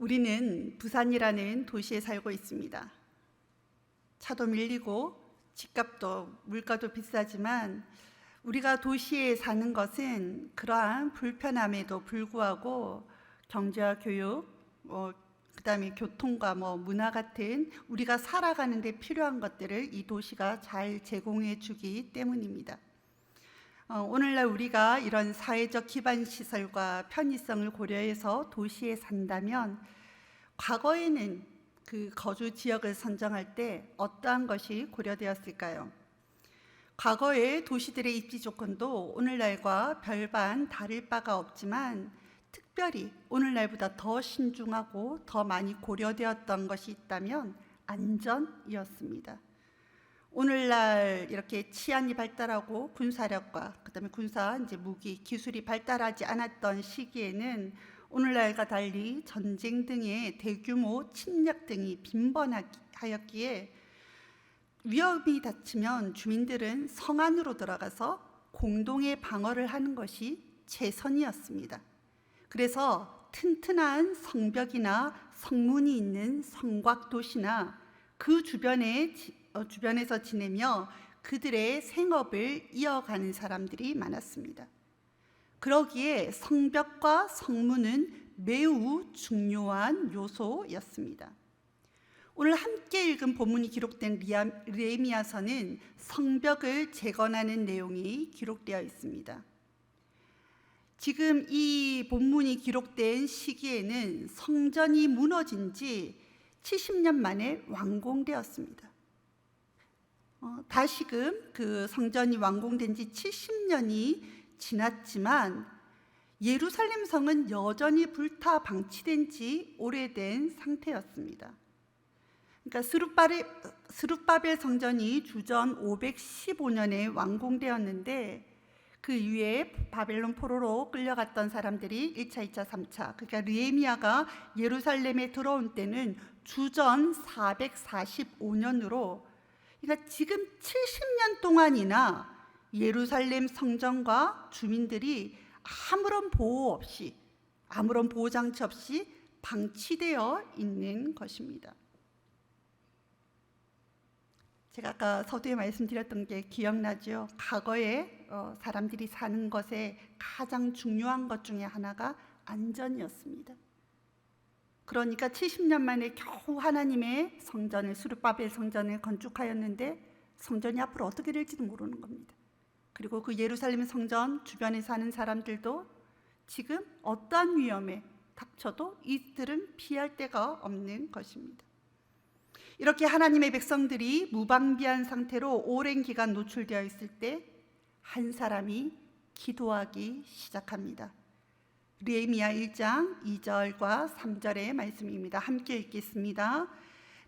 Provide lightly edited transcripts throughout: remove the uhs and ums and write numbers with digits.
우리는 부산이라는 도시에 살고 있습니다. 차도 밀리고 집값도 물가도 비싸지만 우리가 도시에 사는 것은 그러한 불편함에도 불구하고 경제와 교육, 그다음에 교통과 문화 같은 우리가 살아가는 데 필요한 것들을 이 도시가 잘 제공해 주기 때문입니다. 오늘날 우리가 이런 사회적 기반 시설과 편의성을 고려해서 도시에 산다면 과거에는 그 거주 지역을 선정할 때 어떠한 것이 고려되었을까요? 과거의 도시들의 입지 조건도 오늘날과 별반 다를 바가 없지만 특별히 오늘날보다 더 신중하고 더 많이 고려되었던 것이 있다면 안전이었습니다. 오늘날 이렇게 치안이 발달하고 군사력과 그다음에 무기 기술이 발달하지 않았던 시기에는 오늘날과 달리 전쟁 등의 대규모 침략 등이 빈번하였기에 위험이 닥치면 주민들은 성 안으로 들어가서 공동의 방어를 하는 것이 최선이었습니다. 그래서 튼튼한 성벽이나 성문이 있는 성곽 도시나 그 주변에서 지내며 그들의 생업을 이어가는 사람들이 많았습니다. 그러기에 성벽과 성문은 매우 중요한 요소였습니다. 오늘 함께 읽은 본문이 기록된 느헤미야서는 성벽을 재건하는 내용이 기록되어 있습니다. 지금 이 본문이 기록된 시기에는 성전이 무너진 지 70년 만에 완공되었습니다. 다시금 그 성전이 완공된 지 70년이 지났지만 예루살렘 성은 여전히 불타 방치된 지 오래된 상태였습니다. 그러니까 스룹바벨 성전이 주전 515년에 완공되었는데 그 이후에 바벨론 포로로 끌려갔던 사람들이 1차, 2차, 3차 그러니까 느헤미야가 예루살렘에 들어온 때는 주전 445년으로 그러니까 지금 70년 동안이나 예루살렘 성전과 주민들이 아무런 보호 장치 없이 방치되어 있는 것입니다. 제가 아까 서두에 말씀드렸던 게 기억나죠? 과거에 사람들이 사는 것에 가장 중요한 것 중에 하나가 안전이었습니다. 그러니까 70년 만에 겨우 하나님의 성전을 스룹바벨 성전을 건축하였는데 성전이 앞으로 어떻게 될지도 모르는 겁니다. 그리고 그 예루살렘 성전 주변에 사는 사람들도 지금 어떠한 위험에 닥쳐도 이들은 피할 데가 없는 것입니다. 이렇게 하나님의 백성들이 무방비한 상태로 오랜 기간 노출되어 있을 때 한 사람이 기도하기 시작합니다. 느헤미야 1장 2절과 3절의 말씀입니다. 함께 읽겠습니다.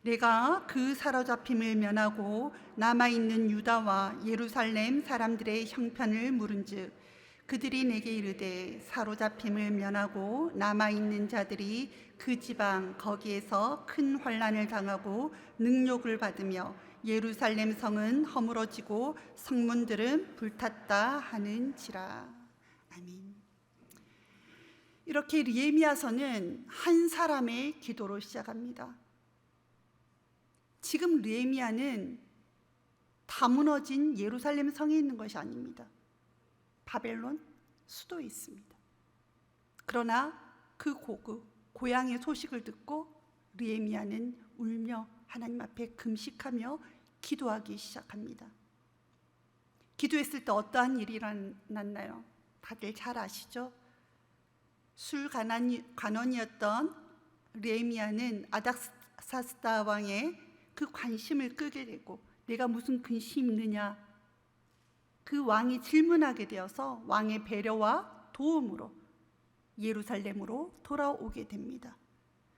내가 그 사로잡힘을 면하고 남아있는 유다와 예루살렘 사람들의 형편을 물은즉 그들이 내게 이르되 사로잡힘을 면하고 남아있는 자들이 그 지방 거기에서 큰 환난을 당하고 능욕을 받으며 예루살렘 성은 허물어지고 성문들은 불탔다 하는지라. 아멘. 이렇게 느헤미야서는 한 사람의 기도로 시작합니다. 지금 느헤미야는 다 무너진 예루살렘 성에 있는 것이 아닙니다. 바벨론 수도에 있습니다. 그러나 그 고향의 소식을 듣고 느헤미야는 울며 하나님 앞에 금식하며 기도하기 시작합니다. 기도했을 때 어떠한 일이 일어났나요? 다들 잘 아시죠? 술 관원이었던 느헤미야는 아닥사스다 왕의 그 관심을 끄게 되고 내가 무슨 근심이 있느냐 그 왕이 질문하게 되어서 왕의 배려와 도움으로 예루살렘으로 돌아오게 됩니다.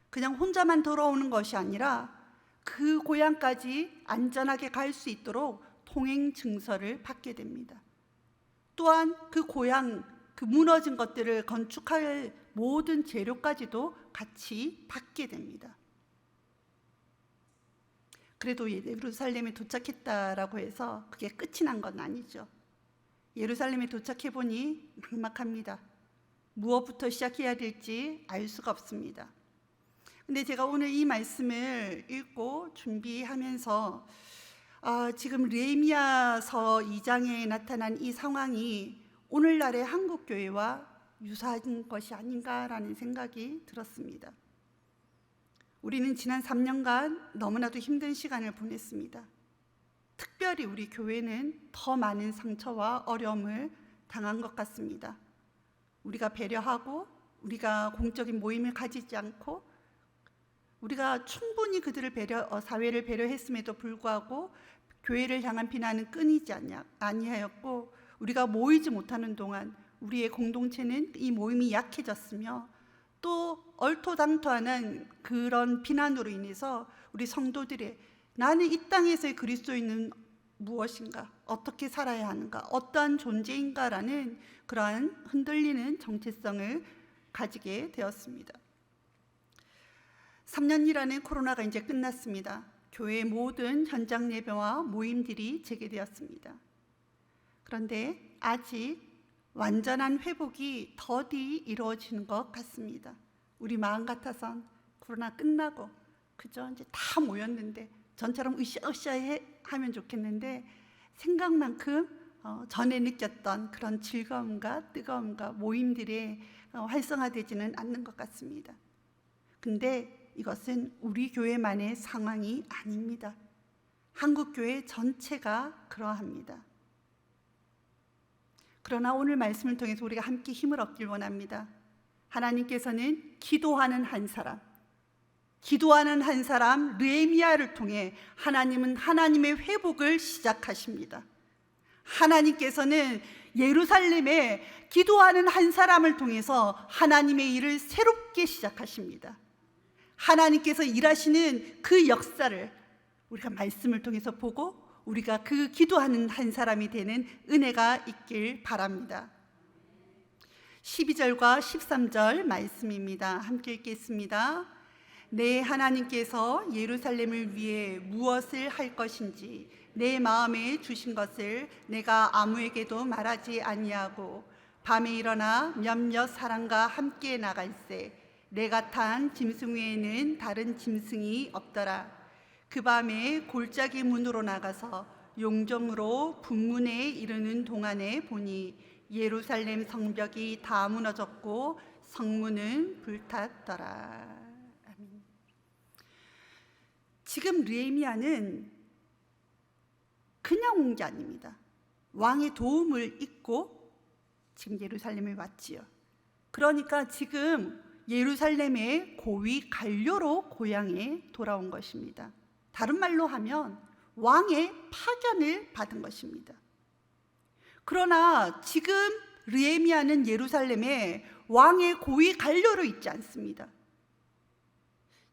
그냥 혼자만 돌아오는 것이 아니라 그 고향까지 안전하게 갈 수 있도록 통행 증서를 받게 됩니다. 또한 그 고향 그 무너진 것들을 건축할 모든 재료까지도 같이 받게 됩니다. 그래도 예루살렘에 도착했다라고 해서 그게 끝이 난 건 아니죠. 예루살렘에 도착해 보니 막막합니다. 무엇부터 시작해야 될지 알 수가 없습니다. 근데 제가 오늘 이 말씀을 읽고 준비하면서 지금 느헤미야서 2장에 나타난 이 상황이 오늘날의 한국교회와 유사한 것이 아닌가라는 생각이 들었습니다. 우리는 지난 3년간 너무나도 힘든 시간을 보냈습니다. 특별히 우리 교회는 더 많은 상처와 어려움을 당한 것 같습니다. 우리가 배려하고 우리가 공적인 모임을 가지지 않고 우리가 충분히 그들을 사회를 배려했음에도 불구하고 교회를 향한 비난은 끊이지 아니하였고, 우리가 모이지 못하는 동안 우리의 공동체는 이 모임이 약해졌으며, 또 얼토당토하는 그런 비난으로 인해서 우리 성도들의 나는 이 땅에서의 그리스도인은 무엇인가, 어떻게 살아야 하는가, 어떠한 존재인가라는 그러한 흔들리는 정체성을 가지게 되었습니다. 3년이라는 코로나가 이제 끝났습니다. 교회의 모든 현장 예배와 모임들이 재개되었습니다. 그런데 아직 완전한 회복이 더디 이루어지는 것 같습니다. 우리 마음 같아선 코로나 끝나고 그저 이제 다 모였는데 전처럼 으쌰으쌰 하면 좋겠는데, 생각만큼 전에 느꼈던 그런 즐거움과 뜨거움과 모임들이 활성화되지는 않는 것 같습니다. 근데 이것은 우리 교회만의 상황이 아닙니다. 한국교회 전체가 그러합니다. 그러나 오늘 말씀을 통해서 우리가 함께 힘을 얻길 원합니다. 하나님께서는 기도하는 한 사람 느헤미야를 통해 하나님은 하나님의 회복을 시작하십니다. 하나님께서는 예루살렘에 기도하는 한 사람을 통해서 하나님의 일을 새롭게 시작하십니다. 하나님께서 일하시는 그 역사를 우리가 말씀을 통해서 보고 우리가 그 기도하는 한 사람이 되는 은혜가 있길 바랍니다. 12절과 13절 말씀입니다. 함께 읽겠습니다. 내 하나님께서 예루살렘을 위해 무엇을 할 것인지 내 마음에 주신 것을 내가 아무에게도 말하지 아니하고 밤에 일어나 몇몇 사람과 함께 나갈새 내가 탄 짐승 외에는 다른 짐승이 없더라. 그 밤에 골짜기 문으로 나가서 용정으로 분문에 이르는 동안에 보니 예루살렘 성벽이 다 무너졌고 성문은 불탔더라. 아멘. 지금 느헤미야는 그냥 온 게 아닙니다. 왕의 도움을 잊고 지금 예루살렘에 왔지요. 그러니까 지금 예루살렘의 고위 관료로 고향에 돌아온 것입니다. 다른 말로 하면 왕의 파견을 받은 것입니다. 그러나 지금 느헤미야는 예루살렘에 왕의 고위 관료로 있지 않습니다.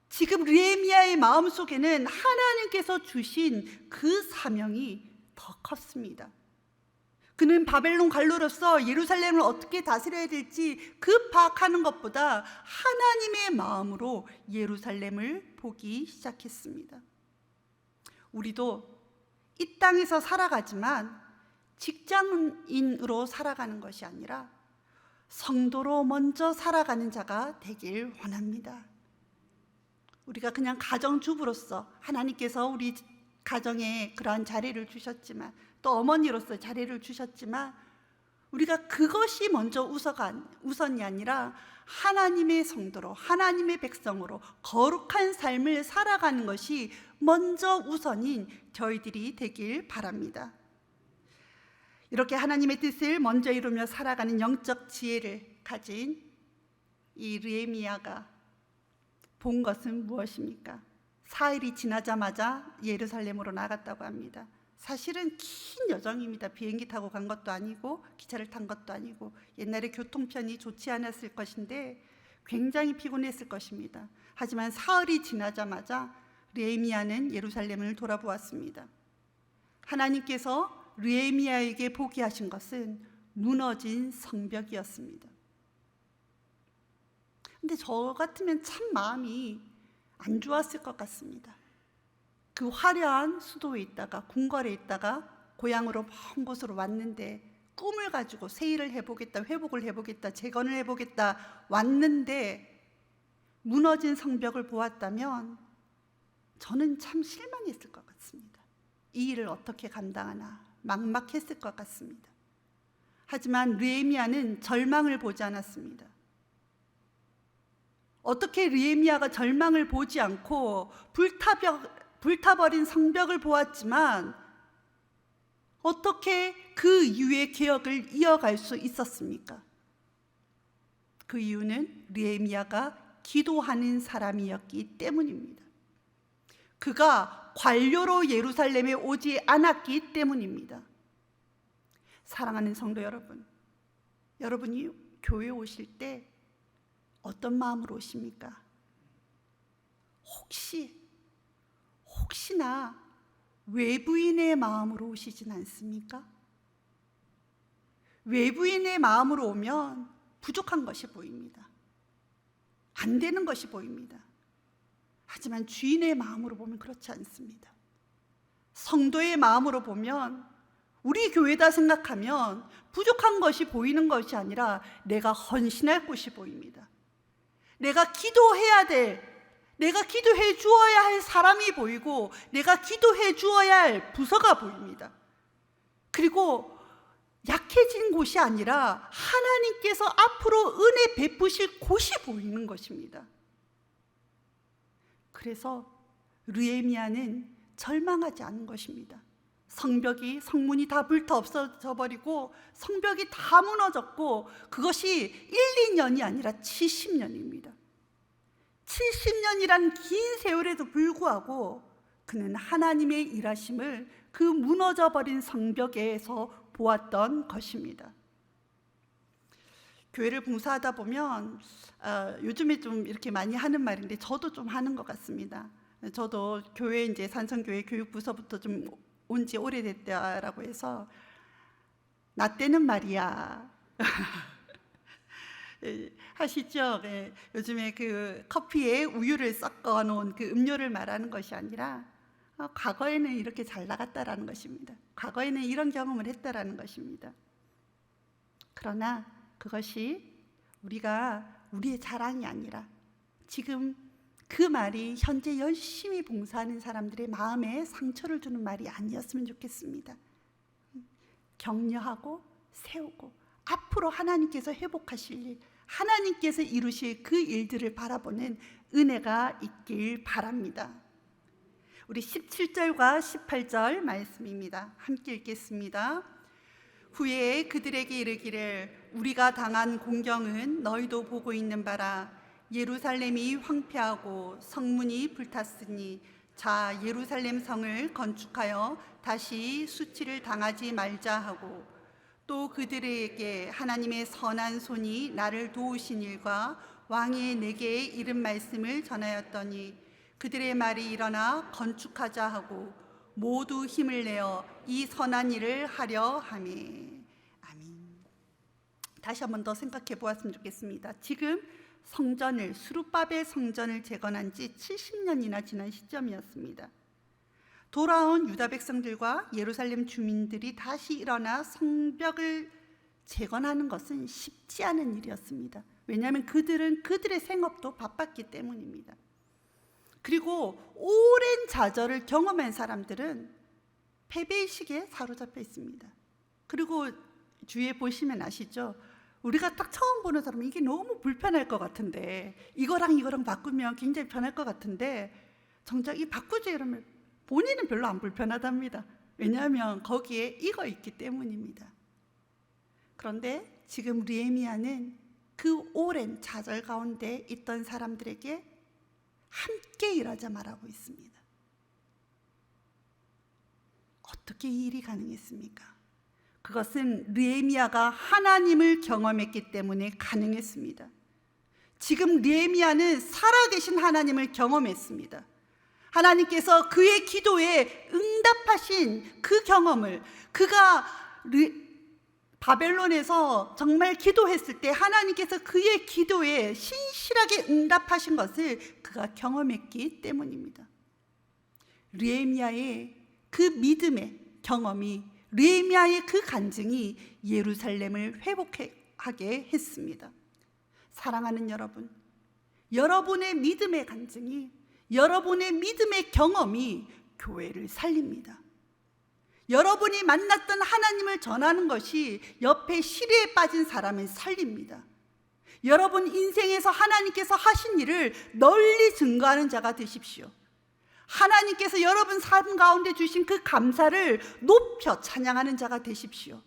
지금 느헤미야의 마음속에는 하나님께서 주신 그 사명이 더 컸습니다. 그는 바벨론 관료로서 예루살렘을 어떻게 다스려야 될지 그 파악하는 것보다 하나님의 마음으로 예루살렘을 보기 시작했습니다. 우리도 이 땅에서 살아가지만 직장인으로 살아가는 것이 아니라 성도로 먼저 살아가는 자가 되길 원합니다. 우리가 그냥 가정주부로서 하나님께서 우리 가정에 그러한 자리를 주셨지만, 또 어머니로서 자리를 주셨지만, 우리가 그것이 먼저 우선이 아니라 하나님의 성도로, 하나님의 백성으로 거룩한 삶을 살아가는 것이 먼저 우선인 저희들이 되길 바랍니다. 이렇게 하나님의 뜻을 먼저 이루며 살아가는 영적 지혜를 가진 이 느헤미야가 본 것은 무엇입니까? 사흘이 지나자마자 예루살렘으로 나갔다고 합니다. 사실은 긴 여정입니다. 비행기 타고 간 것도 아니고 기차를 탄 것도 아니고, 옛날에 교통편이 좋지 않았을 것인데 굉장히 피곤했을 것입니다. 하지만 사흘이 지나자마자 느헤미야는 예루살렘을 돌아보았습니다. 하나님께서 느헤미야에게 보게 하신 것은 무너진 성벽이었습니다. 근데 저 같으면 참 마음이 안 좋았을 것 같습니다. 그 화려한 수도에 있다가 궁궐에 있다가 고향으로 먼 곳으로 왔는데, 꿈을 가지고 세일을 해보겠다, 회복을 해보겠다, 재건을 해보겠다 왔는데 무너진 성벽을 보았다면 저는 참 실망했을 것 같습니다. 이 일을 어떻게 감당하나 막막했을 것 같습니다. 하지만 느헤미야는 절망을 보지 않았습니다. 어떻게 느헤미야가 절망을 보지 않고 불타버린 성벽을 보았지만 어떻게 그 이후의 개혁을 이어갈 수 있었습니까? 그 이유는 느헤미야가 기도하는 사람이었기 때문입니다. 그가 관료로 예루살렘에 오지 않았기 때문입니다. 사랑하는 성도 여러분, 여러분이 교회에 오실 때 어떤 마음으로 오십니까? 혹시나 외부인의 마음으로 오시진 않습니까? 외부인의 마음으로 오면 부족한 것이 보입니다. 안 되는 것이 보입니다. 하지만 주인의 마음으로 보면 그렇지 않습니다. 성도의 마음으로 보면 우리 교회다 생각하면 부족한 것이 보이는 것이 아니라 내가 헌신할 곳이 보입니다. 내가 기도해야 될, 내가 기도해 주어야 할 사람이 보이고 내가 기도해 주어야 할 부서가 보입니다. 그리고 약해진 곳이 아니라 하나님께서 앞으로 은혜 베푸실 곳이 보이는 것입니다. 그래서 느헤미야는 절망하지 않은 것입니다. 성문이 다 불타 없어져 버리고 성벽이 다 무너졌고 그것이 1, 2년이 아니라 70년입니다. 70년이란 긴 세월에도 불구하고 그는 하나님의 일하심을 그 무너져 버린 성벽에서 보았던 것입니다. 교회를 봉사하다 보면 요즘에 좀 이렇게 많이 하는 말인데 저도 좀 하는 것 같습니다. 저도 교회 이제 산성교회 교육부서부터 좀 온 지 오래됐다라고 해서 나 때는 말이야 하시죠? 네. 요즘에 그 커피에 우유를 섞어 놓은 그 음료를 말하는 것이 아니라 과거에는 이렇게 잘 나갔다라는 것입니다. 과거에는 이런 경험을 했다라는 것입니다. 그러나 그것이 우리의 자랑이 아니라 지금 그 말이 현재 열심히 봉사하는 사람들의 마음에 상처를 주는 말이 아니었으면 좋겠습니다. 격려하고 세우고 앞으로 하나님께서 회복하실 일, 하나님께서 이루실 그 일들을 바라보는 은혜가 있길 바랍니다. 우리 17절과 18절 말씀입니다. 함께 읽겠습니다. 후에 그들에게 이르기를 우리가 당한 공경은 너희도 보고 있는 바라. 예루살렘이 황폐하고 성문이 불탔으니 자 예루살렘 성을 건축하여 다시 수치를 당하지 말자 하고 또 그들에게 하나님의 선한 손이 나를 도우신 일과 왕이 내게 이른 말씀을 전하였더니 그들의 말이 일어나 건축하자 하고 모두 힘을 내어 이 선한 일을 하려 하매. 아멘. 다시 한 번 더 생각해 보았으면 좋겠습니다. 지금 수룹바벨 성전을 재건한 지 70년이나 지난 시점이었습니다. 돌아온 유다 백성들과 예루살렘 주민들이 다시 일어나 성벽을 재건하는 것은 쉽지 않은 일이었습니다. 왜냐하면 그들은 그들의 생업도 바빴기 때문입니다. 그리고 오랜 좌절을 경험한 사람들은 패배의식에 사로잡혀 있습니다. 그리고 주위에 보시면 아시죠? 우리가 딱 처음 보는 사람은 이게 너무 불편할 것 같은데 이거랑 바꾸면 굉장히 편할 것 같은데 정작 이 바꾸자 이러면 본인은 별로 안 불편하답니다. 왜냐하면 거기에 이거 있기 때문입니다. 그런데 지금 느헤미야는 그 오랜 좌절 가운데 있던 사람들에게 함께 일하자 말하고 있습니다. 어떻게 이 일이 가능했습니까? 그것은 느헤미야가 하나님을 경험했기 때문에 가능했습니다. 지금 느헤미야는 살아계신 하나님을 경험했습니다. 하나님께서 그의 기도에 응답하신 그 경험을 그가 바벨론에서 정말 기도했을 때 하나님께서 그의 기도에 신실하게 응답하신 것을 그가 경험했기 때문입니다. 느헤미야의 그 믿음의 경험이, 느헤미야의 그 간증이 예루살렘을 회복하게 했습니다. 사랑하는 여러분, 여러분의 믿음의 간증이, 여러분의 믿음의 경험이 교회를 살립니다. 여러분이 만났던 하나님을 전하는 것이 옆에 시리에 빠진 사람을 살립니다. 여러분 인생에서 하나님께서 하신 일을 널리 증거하는 자가 되십시오. 하나님께서 여러분 삶 가운데 주신 그 감사를 높여 찬양하는 자가 되십시오.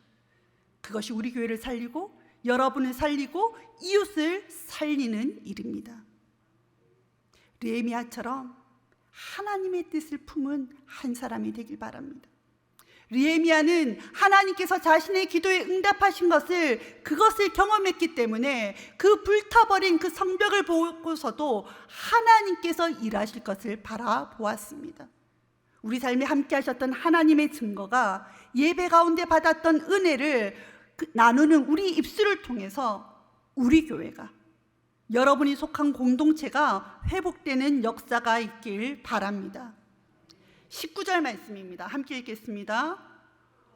그것이 우리 교회를 살리고 여러분을 살리고 이웃을 살리는 일입니다. 느헤미야처럼 하나님의 뜻을 품은 한 사람이 되길 바랍니다. 느헤미야는 하나님께서 자신의 기도에 응답하신 그것을 경험했기 때문에 그 불타버린 그 성벽을 보고서도 하나님께서 일하실 것을 바라보았습니다. 우리 삶에 함께 하셨던 하나님의 증거가 예배 가운데 받았던 은혜를 나누는 우리 입술을 통해서 우리 교회가, 여러분이 속한 공동체가 회복되는 역사가 있길 바랍니다. 19절 말씀입니다. 함께 읽겠습니다.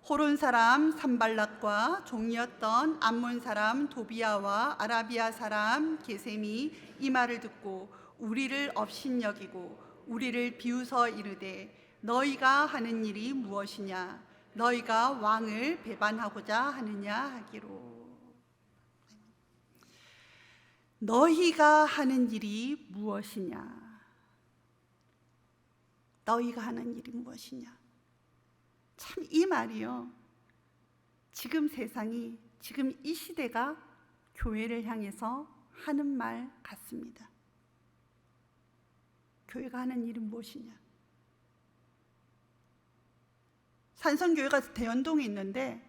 호론 사람 산발락과 종이었던 암몬 사람 도비아와 아라비아 사람 게셈이 이 말을 듣고 우리를 업신여기고 우리를 비웃어 이르되 너희가 하는 일이 무엇이냐? 너희가 왕을 배반하고자 하느냐 하기로. 너희가 하는 일이 무엇이냐? 너희가 하는 일이 무엇이냐? 참 이 말이요, 지금 세상이, 지금 이 시대가 교회를 향해서 하는 말 같습니다. 교회가 하는 일은 무엇이냐? 산성교회가 대연동에 있는데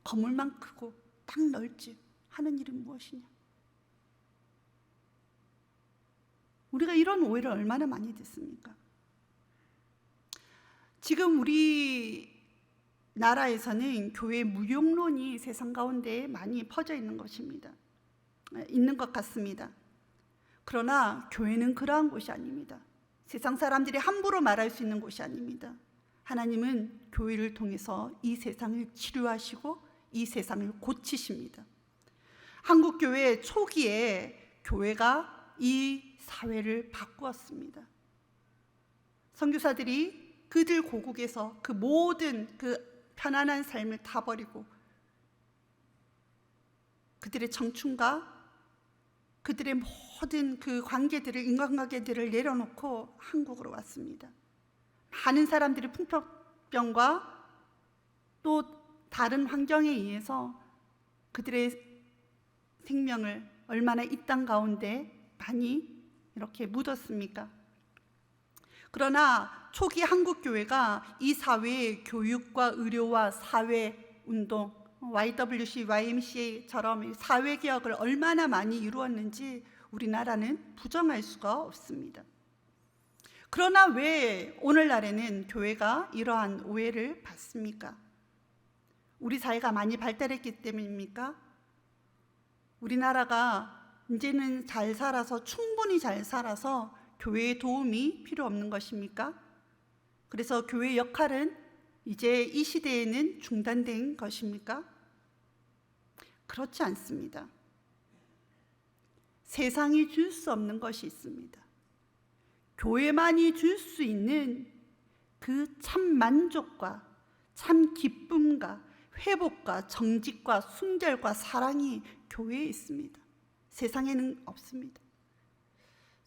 건물만 크고 땅 넓지, 하는 일은 무엇이냐? 우리가 이런 오해를 얼마나 많이 듣습니까? 지금 우리 나라에서는 교회 무용론이 세상 가운데 많이 퍼져 있는 것 같습니다. 그러나 교회는 그러한 곳이 아닙니다. 세상 사람들이 함부로 말할 수 있는 곳이 아닙니다. 하나님은 교회를 통해서 이 세상을 치료하시고 이 세상을 고치십니다. 한국 교회 초기에 교회가 이 사회를 바꾸었습니다. 선교사들이 그들 고국에서 그 모든 그 편안한 삶을 다 버리고 그들의 청춘과 그들의 모든 그 인간관계들을 내려놓고 한국으로 왔습니다. 많은 사람들이 풍토병과 또 다른 환경에 의해서 그들의 생명을 얼마나 이 땅 가운데 많이 이렇게 묻었습니까? 그러나 초기 한국 교회가 이 사회의 교육과 의료와 사회 운동, YWC, YMCA처럼 사회 개혁을 얼마나 많이 이루었는지 우리나라는 부정할 수가 없습니다. 그러나 왜 오늘날에는 교회가 이러한 오해를 받습니까? 우리 사회가 많이 발달했기 때문입니까? 우리나라가 이제는 잘 살아서, 충분히 잘 살아서 교회의 도움이 필요 없는 것입니까? 그래서 교회의 역할은 이제 이 시대에는 중단된 것입니까? 그렇지 않습니다. 세상이 줄 수 없는 것이 있습니다. 교회만이 줄 수 있는 그 참 만족과 참 기쁨과 회복과 정직과 순결과 사랑이 교회에 있습니다. 세상에는 없습니다.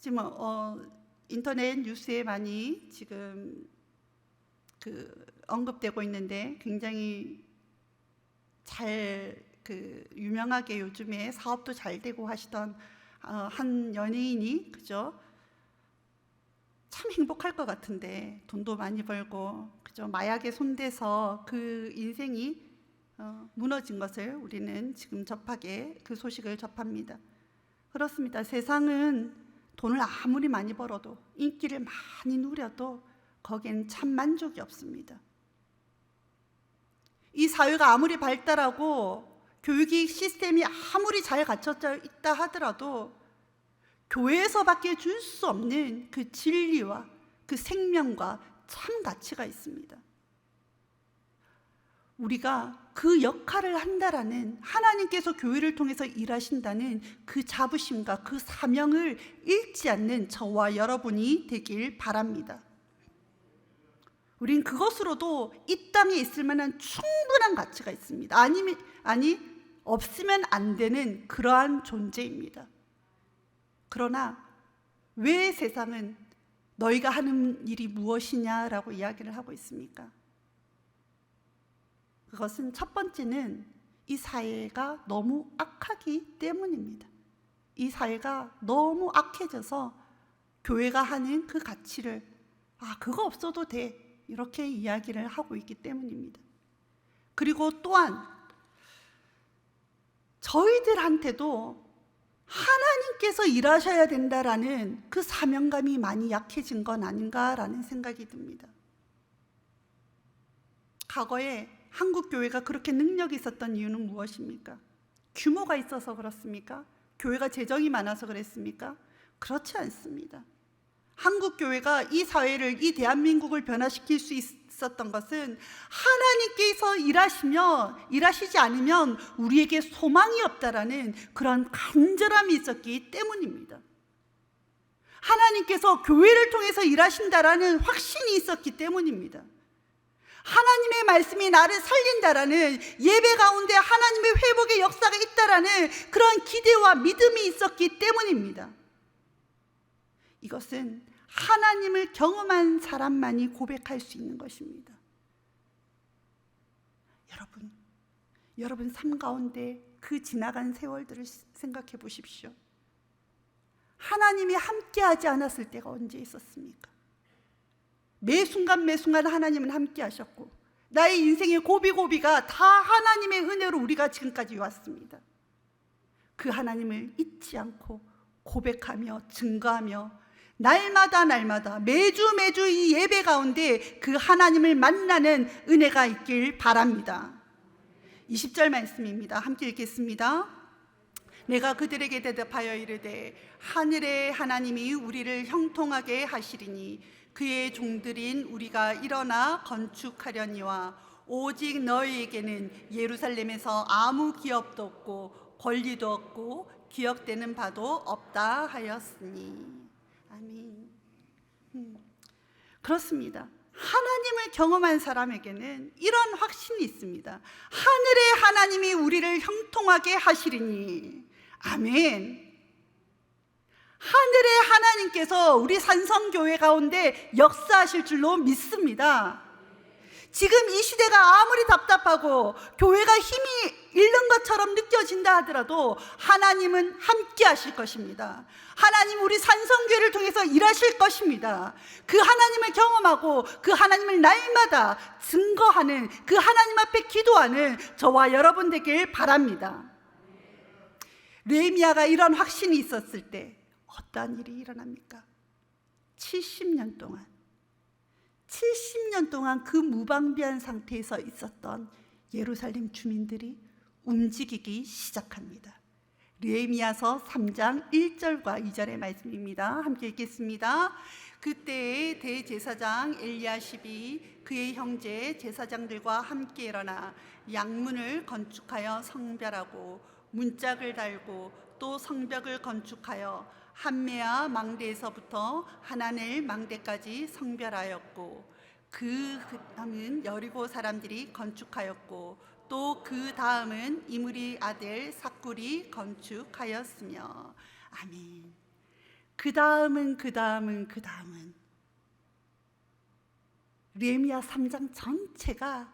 지금 인터넷 뉴스에 많이 지금 언급되고 있는데 굉장히 유명하게 요즘에 사업도 잘 되고 하시던 한 연예인이, 그죠? 참 행복할 것 같은데 돈도 많이 벌고, 그죠? 마약에 손대서 그 인생이 무너진 것을 우리는 지금 그 소식을 접합니다. 그렇습니다. 세상은 돈을 아무리 많이 벌어도, 인기를 많이 누려도 거기엔 참 만족이 없습니다. 이 사회가 아무리 발달하고 교육이 시스템이 아무리 잘 갖춰져 있다 하더라도 교회에서밖에 줄 수 없는 그 진리와 그 생명과 참 가치가 있습니다. 우리가 그 역할을 한다라는, 하나님께서 교회를 통해서 일하신다는 그 자부심과 그 사명을 잃지 않는 저와 여러분이 되길 바랍니다. 우린 그것으로도 이 땅에 있을 만한 충분한 가치가 있습니다. 없으면 안 되는 그러한 존재입니다. 그러나 왜 세상은 너희가 하는 일이 무엇이냐라고 이야기를 하고 있습니까? 그것은 첫 번째는 이 사회가 너무 악하기 때문입니다. 이 사회가 너무 악해져서 교회가 하는 그 가치를 그거 없어도 돼, 이렇게 이야기를 하고 있기 때문입니다. 그리고 또한 저희들한테도 하나님께서 일하셔야 된다라는 그 사명감이 많이 약해진 건 아닌가라는 생각이 듭니다. 과거에 한국 교회가 그렇게 능력이 있었던 이유는 무엇입니까? 규모가 있어서 그렇습니까? 교회가 재정이 많아서 그랬습니까? 그렇지 않습니다. 한국 교회가 이 사회를, 이 대한민국을 변화시킬 수 있었던 것은 하나님께서 일하시지 않으면 우리에게 소망이 없다라는 그런 간절함이 있었기 때문입니다. 하나님께서 교회를 통해서 일하신다라는 확신이 있었기 때문입니다. 하나님의 말씀이 나를 살린다라는, 예배 가운데 하나님의 회복의 역사가 있다라는 그런 기대와 믿음이 있었기 때문입니다. 이것은 하나님을 경험한 사람만이 고백할 수 있는 것입니다. 여러분 삶 가운데 그 지나간 세월들을 생각해 보십시오. 하나님이 함께하지 않았을 때가 언제 있었습니까? 매 순간 하나님은 함께 하셨고, 나의 인생의 고비고비가 다 하나님의 은혜로 우리가 지금까지 왔습니다. 그 하나님을 잊지 않고 고백하며 증거하며 날마다 매주 이 예배 가운데 그 하나님을 만나는 은혜가 있길 바랍니다. 20절 말씀입니다. 함께 읽겠습니다. 내가 그들에게 대답하여 이르되 하늘의 하나님이 우리를 형통하게 하시리니 그의 종들인 우리가 일어나 건축하려니와 오직 너희에게는 예루살렘에서 아무 기업도 없고 권리도 없고 기억되는 바도 없다 하였으니. 아멘. 그렇습니다. 하나님을 경험한 사람에게는 이런 확신이 있습니다. 하늘의 하나님이 우리를 형통하게 하시리니. 아멘. 하늘의 하나님께서 우리 산성교회 가운데 역사하실 줄로 믿습니다. 지금 이 시대가 아무리 답답하고 교회가 힘이 잃는 것처럼 느껴진다 하더라도 하나님은 함께 하실 것입니다. 하나님 우리 산성교회를 통해서 일하실 것입니다. 그 하나님을 경험하고 그 하나님을 날마다 증거하는, 그 하나님 앞에 기도하는 저와 여러분 되길 바랍니다. 느헤미야가 이런 확신이 있었을 때 어떠한 일이 일어납니까? 70년 동안 그 무방비한 상태에서 있었던 예루살렘 주민들이 움직이기 시작합니다. 느헤미야서 3장 1절과 2절의 말씀입니다. 함께 읽겠습니다. 그때의 대제사장 엘리야십이 그의 형제 제사장들과 함께 일어나 양문을 건축하여 성별하고 문짝을 달고 또 성벽을 건축하여 한메아 망대에서부터 하나넬 망대까지 성별하였고 그 다음은 여리고 사람들이 건축하였고 또 그 다음은 이므리 아들 삭굴이 건축하였으며. 아멘. 그 다음은 느헤미야 3장 전체가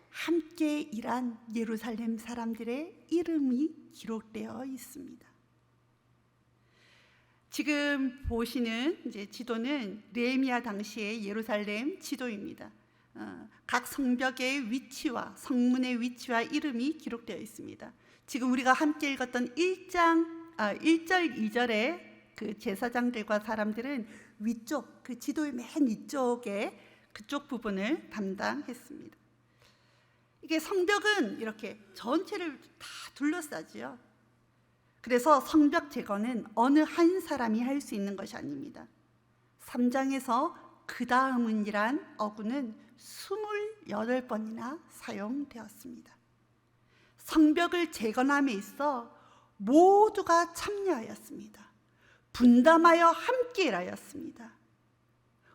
함께 일한 예루살렘 사람들의 이름이 기록되어 있습니다. 지금 보시는 이제 지도는 느헤미야 당시의 예루살렘 지도입니다. 각 성벽의 위치와 성문의 위치와 이름이 기록되어 있습니다. 지금 우리가 함께 읽었던 1절 2절의 그 제사장들과 사람들은 위쪽, 그 지도의 맨 위쪽에 그쪽 부분을 담당했습니다. 이게 성벽은 이렇게 전체를 다 둘러싸지요. 그래서 성벽 제거는 어느 한 사람이 할 수 있는 것이 아닙니다. 3장에서 그 다음은이란 어구는 8번이나 사용되었습니다. 성벽을 재건함에 있어 모두가 참여하였습니다. 분담하여 함께 일하였습니다.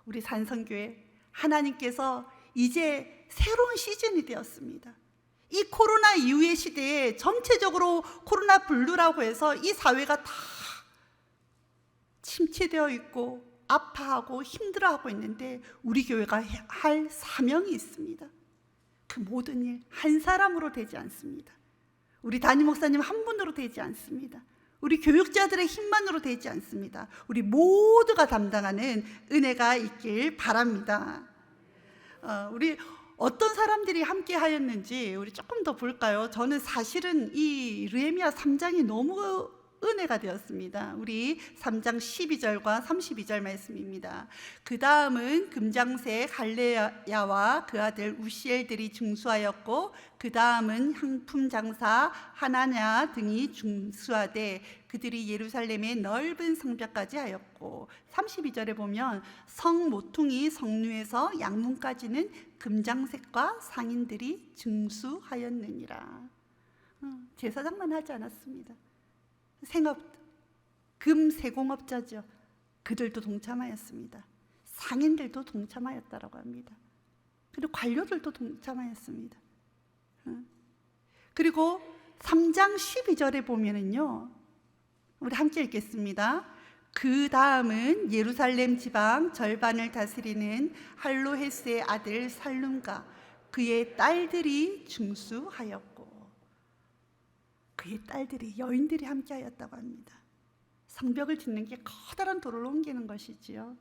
우리 산성교회, 하나님께서 이제 새로운 시즌이 되었습니다. 이 코로나 이후의 시대에 전체적으로 코로나 블루라고 해서 이 사회가 다 침체되어 있고 아파하고 힘들어하고 있는데 우리 교회가 할 사명이 있습니다. 그 모든 일 한 사람으로 되지 않습니다. 우리 담임 목사님 한 분으로 되지 않습니다. 우리 교육자들의 힘만으로 되지 않습니다. 우리 모두가 담당하는 은혜가 있길 바랍니다. 우리 어떤 사람들이 함께 하였는지 우리 조금 더 볼까요? 저는 사실은 이 느헤미야 3장이 너무 은혜가 되었습니다. 우리 3장 12절과 32절 말씀입니다. 그 다음은 금장새 갈레야와 그 아들 우시엘들이 중수하였고 그 다음은 향품 장사 하나냐 등이 중수하되 그들이 예루살렘의 넓은 성벽까지 하였고 32절에 보면 성 모퉁이 성루에서 양문까지는 금장색과 상인들이 중수하였느니라. 제사장만 하지 않았습니다. 생업, 금세공업자죠. 그들도 동참하였습니다. 상인들도 동참하였다라고 합니다. 그리고 관료들도 동참하였습니다. 그리고 3장 12절에 보면은요, 우리 함께 읽겠습니다. 그 다음은 예루살렘 지방 절반을 다스리는 할로헤스의 아들 살룸과 그의 딸들이 중수하였고, 그의 딸들이, 여인들이 함께하였다고 합니다. 성벽을 짓는 게 커다란 돌을 옮기는 것이지요.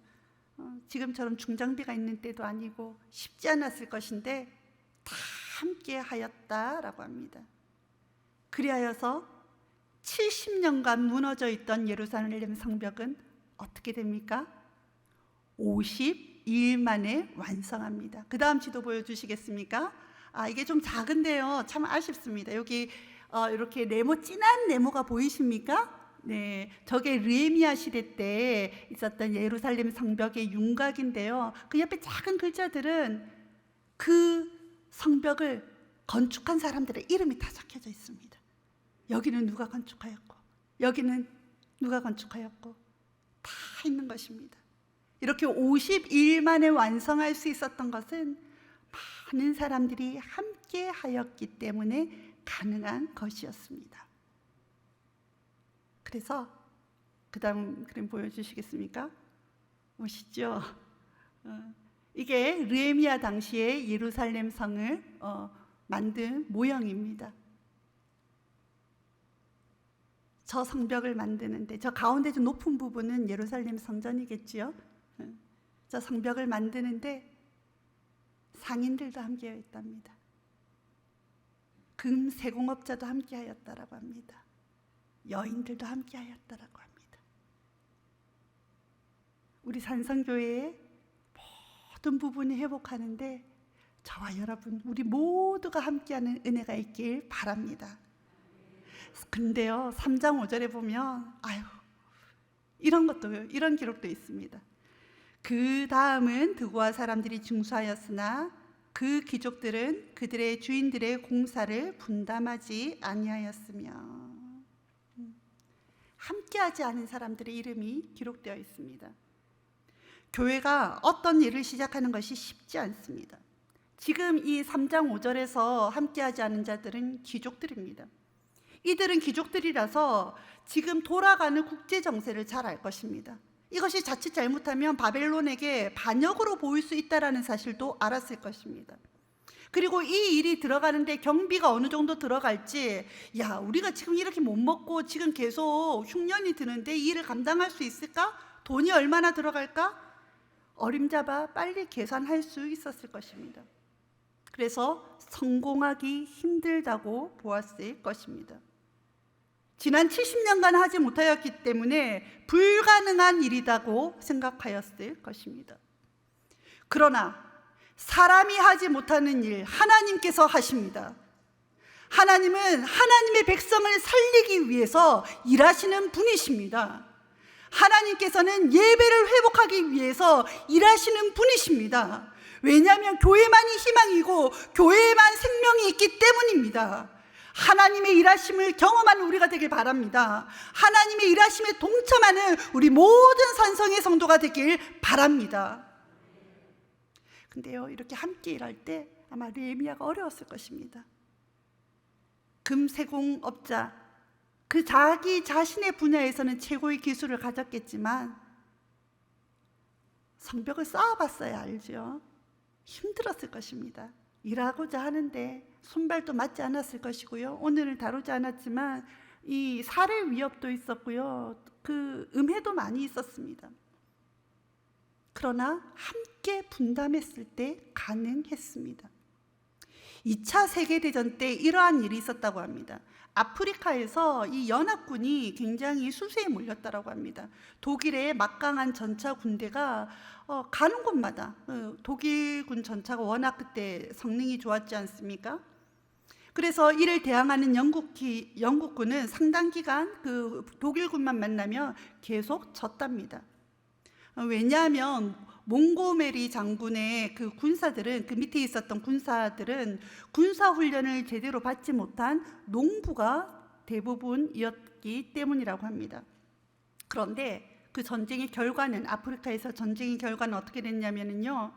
지금처럼 중장비가 있는 때도 아니고 쉽지 않았을 것인데 다 함께하였다라고 합니다. 그리하여서 70년간 무너져 있던 예루살렘 성벽은 어떻게 됩니까? 52일 만에 완성합니다. 그 다음 지도 보여주시겠습니까? 이게 좀 작은데요, 참 아쉽습니다. 여기 이렇게 진한 네모가 보이십니까? 네, 저게 느헤미야 시대 때 있었던 예루살렘 성벽의 윤곽인데요. 그 옆에 작은 글자들은 그 성벽을 건축한 사람들의 이름이 다 적혀져 있습니다. 여기는 누가 건축하였고, 여기는 누가 건축하였고, 다 있는 것입니다. 이렇게 52일 만에 완성할 수 있었던 것은 많은 사람들이 함께 하였기 때문에 가능한 것이었습니다. 그래서 그 다음 그림 보여주시겠습니까? 보시죠. 이게 느헤미야 당시에 예루살렘 성을 만든 모형입니다. 저 성벽을 만드는데 저 가운데 좀 높은 부분은 예루살렘 성전이겠지요. 저 성벽을 만드는데 상인들도 함께했답니다. 금세공업자도 함께하였다라고 합니다. 여인들도 함께하였다라고 합니다. 우리 산성교회의 모든 부분이 회복하는데 저와 여러분, 우리 모두가 함께하는 은혜가 있길 바랍니다. 근데요, 3장 5절에 보면 이런 기록도 있습니다. 그 다음은 드고아 사람들이 중수하였으나 그 귀족들은 그들의 주인들의 공사를 분담하지 아니하였으며, 함께하지 않은 사람들의 이름이 기록되어 있습니다. 교회가 어떤 일을 시작하는 것이 쉽지 않습니다. 지금 이 3장 5절에서 함께하지 않은 자들은 귀족들입니다. 이들은 귀족들이라서 지금 돌아가는 국제 정세를 잘 알 것입니다. 이것이 자칫 잘못하면 바벨론에게 반역으로 보일 수 있다는 사실도 알았을 것입니다. 그리고 이 일이 들어가는데 경비가 어느 정도 들어갈지, 우리가 지금 이렇게 못 먹고 지금 계속 흉년이 드는데 이 일을 감당할 수 있을까? 돈이 얼마나 들어갈까? 어림잡아 빨리 계산할 수 있었을 것입니다. 그래서 성공하기 힘들다고 보았을 것입니다. 지난 70년간 하지 못하였기 때문에 불가능한 일이라고 생각하였을 것입니다. 그러나 사람이 하지 못하는 일, 하나님께서 하십니다. 하나님은 하나님의 백성을 살리기 위해서 일하시는 분이십니다. 하나님께서는 예배를 회복하기 위해서 일하시는 분이십니다. 왜냐하면 교회만이 희망이고 교회에만 생명이 있기 때문입니다. 하나님의 일하심을 경험하는 우리가 되길 바랍니다. 하나님의 일하심에 동참하는 우리 모든 산성의 성도가 되길 바랍니다. 근데요, 이렇게 함께 일할 때 아마 느헤미야가 어려웠을 것입니다. 금세공업자, 그 자기 자신의 분야에서는 최고의 기술을 가졌겠지만 성벽을 쌓아봤어야 알죠. 힘들었을 것입니다. 일하고자 하는데 손발도 맞지 않았을 것이고요. 오늘은 다루지 않았지만 이 살해 위협도 있었고요. 그 음해도 많이 있었습니다. 그러나 함께 분담했을 때 가능했습니다. 2차 세계대전 때 이러한 일이 있었다고 합니다. 아프리카에서 이 연합군이 굉장히 수세에 몰렸다고 합니다. 독일의 막강한 전차 군대가 가는 곳마다 독일군 전차가 워낙 그때 성능이 좋았지 않습니까? 그래서 이를 대항하는 영국군은 상당 기간 그 독일군만 만나면 계속 졌답니다. 왜냐하면 몽고메리 장군의 그 군사들은, 그 밑에 있었던 군사들은 군사훈련을 제대로 받지 못한 농부가 대부분이었기 때문이라고 합니다. 그런데 그 전쟁의 결과는, 아프리카에서 전쟁의 결과는 어떻게 됐냐면요,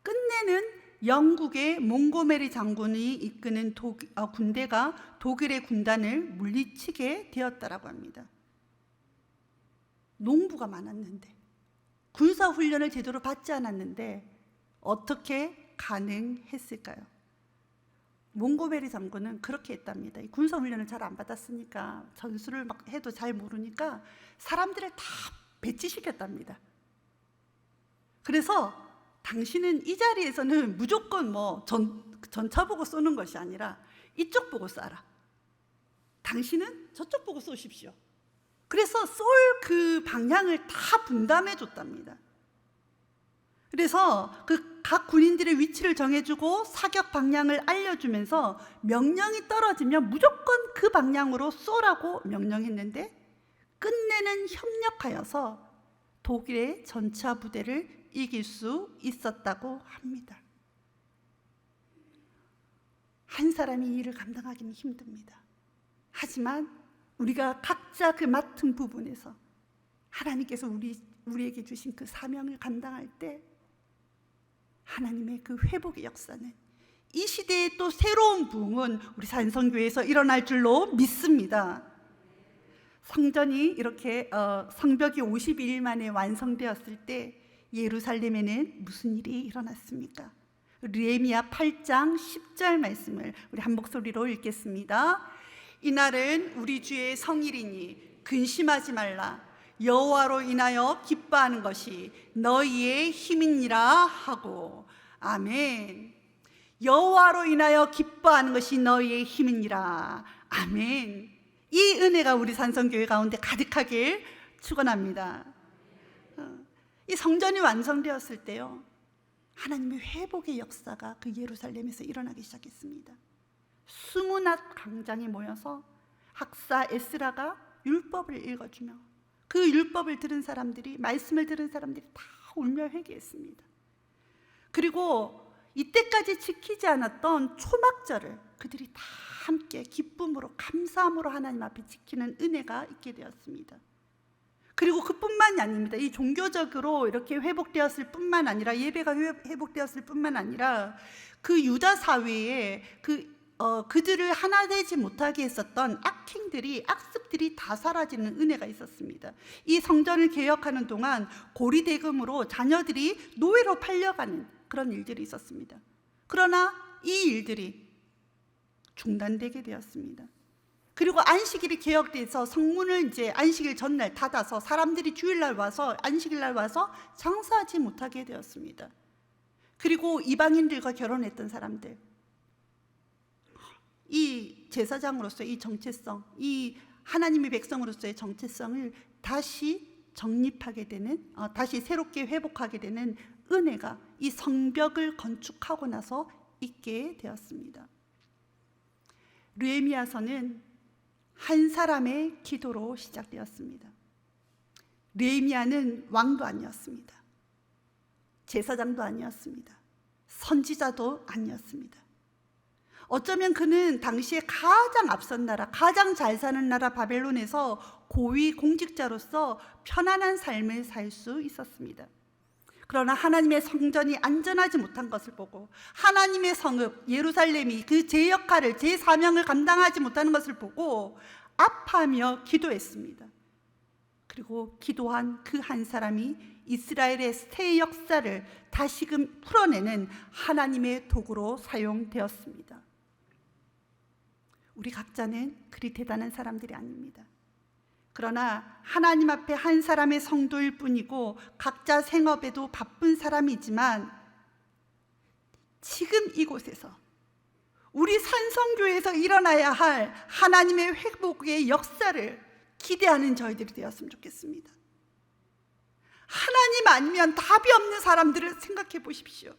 끝내는 영국의 몽고메리 장군이 이끄는 군대가 독일의 군단을 물리치게 되었다라고 합니다. 농부가 많았는데, 군사훈련을 제대로 받지 않았는데 어떻게 가능했을까요? 몽고메리 장군은 그렇게 했답니다. 군사훈련을 잘 안 받았으니까, 전술을 막 해도 잘 모르니까 사람들을 다 배치시켰답니다. 그래서 당신은 이 자리에서는 무조건 전차 보고 쏘는 것이 아니라 이쪽 보고 쏴라. 당신은 저쪽 보고 쏘십시오. 그래서 쏠 그 방향을 다 분담해 줬답니다. 그래서 그 각 군인들의 위치를 정해주고 사격 방향을 알려주면서 명령이 떨어지면 무조건 그 방향으로 쏘라고 명령했는데, 끝내는 협력하여서 독일의 전차 부대를 이길 수 있었다고 합니다. 한 사람이 이 일을 감당하기는 힘듭니다. 하지만 우리가 각자 그 맡은 부분에서 하나님께서 우리에게 주신 그 사명을 감당할 때 하나님의 그 회복의 역사는, 이 시대의 또 새로운 부흥은 우리 산성교회에서 일어날 줄로 믿습니다. 성전이 이렇게 성벽이 52일 만에 완성되었을 때 예루살렘에는 무슨 일이 일어났습니까? 느헤미야 8장 10절 말씀을 우리 한 목소리로 읽겠습니다. 이날은 우리 주의 성일이니 근심하지 말라. 여호와로 인하여 기뻐하는 것이 너희의 힘이니라 하고. 아멘. 여호와로 인하여 기뻐하는 것이 너희의 힘이니라. 아멘. 이 은혜가 우리 산성교회 가운데 가득하길 축원합니다. 이 성전이 완성되었을 때요, 하나님의 회복의 역사가 그 예루살렘에서 일어나기 시작했습니다. 20 강장이 모여서 학사 에스라가 율법을 읽어주며 그 율법을 들은 사람들이, 말씀을 들은 사람들이 다 울며 회개했습니다. 그리고 이때까지 지키지 않았던 초막절을 그들이 다 함께 기쁨으로, 감사함으로 하나님 앞에 지키는 은혜가 있게 되었습니다. 그리고 그뿐만이 아닙니다. 이 종교적으로 이렇게 회복되었을 뿐만 아니라, 예배가 회복되었을 뿐만 아니라 그 유다 사회에 그들을 하나 되지 못하게 했었던 악습들이 다 사라지는 은혜가 있었습니다. 이 성전을 개혁하는 동안 고리대금으로 자녀들이 노예로 팔려가는 그런 일들이 있었습니다. 그러나 이 일들이 중단되게 되었습니다. 그리고 안식일이 개혁돼서 성문을 이제 안식일 전날 닫아서 사람들이 주일날 와서, 안식일날 와서 장사하지 못하게 되었습니다. 그리고 이방인들과 결혼했던 사람들, 이 제사장으로서의 이 정체성, 이 하나님의 백성으로서의 정체성을 다시 정립하게 되는, 다시 새롭게 회복하게 되는 은혜가 이 성벽을 건축하고 나서 있게 되었습니다. 느헤미야서는 한 사람의 기도로 시작되었습니다. 느헤미야는 왕도 아니었습니다. 제사장도 아니었습니다. 선지자도 아니었습니다. 어쩌면 그는 당시에 가장 앞선 나라, 가장 잘 사는 나라 바벨론에서 고위 공직자로서 편안한 삶을 살 수 있었습니다. 그러나 하나님의 성전이 안전하지 못한 것을 보고, 하나님의 성읍 예루살렘이 그 제 역할을, 제 사명을 감당하지 못하는 것을 보고 아파하며 기도했습니다. 그리고 기도한 그 한 사람이 이스라엘의 새 역사를 다시금 풀어내는 하나님의 도구로 사용되었습니다. 우리 각자는 그리 대단한 사람들이 아닙니다. 그러나 하나님 앞에 한 사람의 성도일 뿐이고 각자 생업에도 바쁜 사람이지만, 지금 이곳에서 우리 산성교회에서 일어나야 할 하나님의 회복의 역사를 기대하는 저희들이 되었으면 좋겠습니다. 하나님 아니면 답이 없는 사람들을 생각해 보십시오.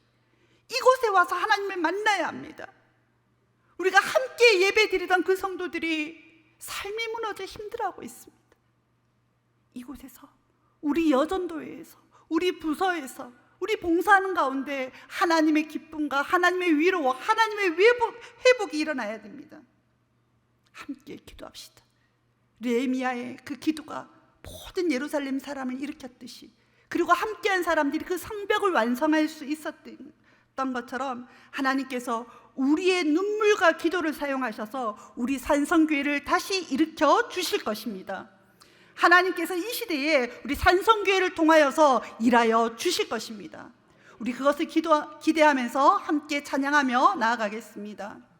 이곳에 와서 하나님을 만나야 합니다. 우리가 함께 예배 드리던 그 성도들이 삶이 무너져 힘들어하고 있습니다. 이곳에서, 우리 여전도회에서, 우리 부서에서, 우리 봉사하는 가운데 하나님의 기쁨과 하나님의 위로와 하나님의 회복이 일어나야 됩니다. 함께 기도합시다. 느헤미야의 그 기도가 모든 예루살렘 사람을 일으켰듯이, 그리고 함께한 사람들이 그 성벽을 완성할 수 있었던 것처럼 하나님께서 우리의 눈물과 기도를 사용하셔서 우리 산성교회를 다시 일으켜 주실 것입니다. 하나님께서 이 시대에 우리 산성교회를 통하여서 일하여 주실 것입니다. 우리 그것을 기대하면서 함께 찬양하며 나아가겠습니다.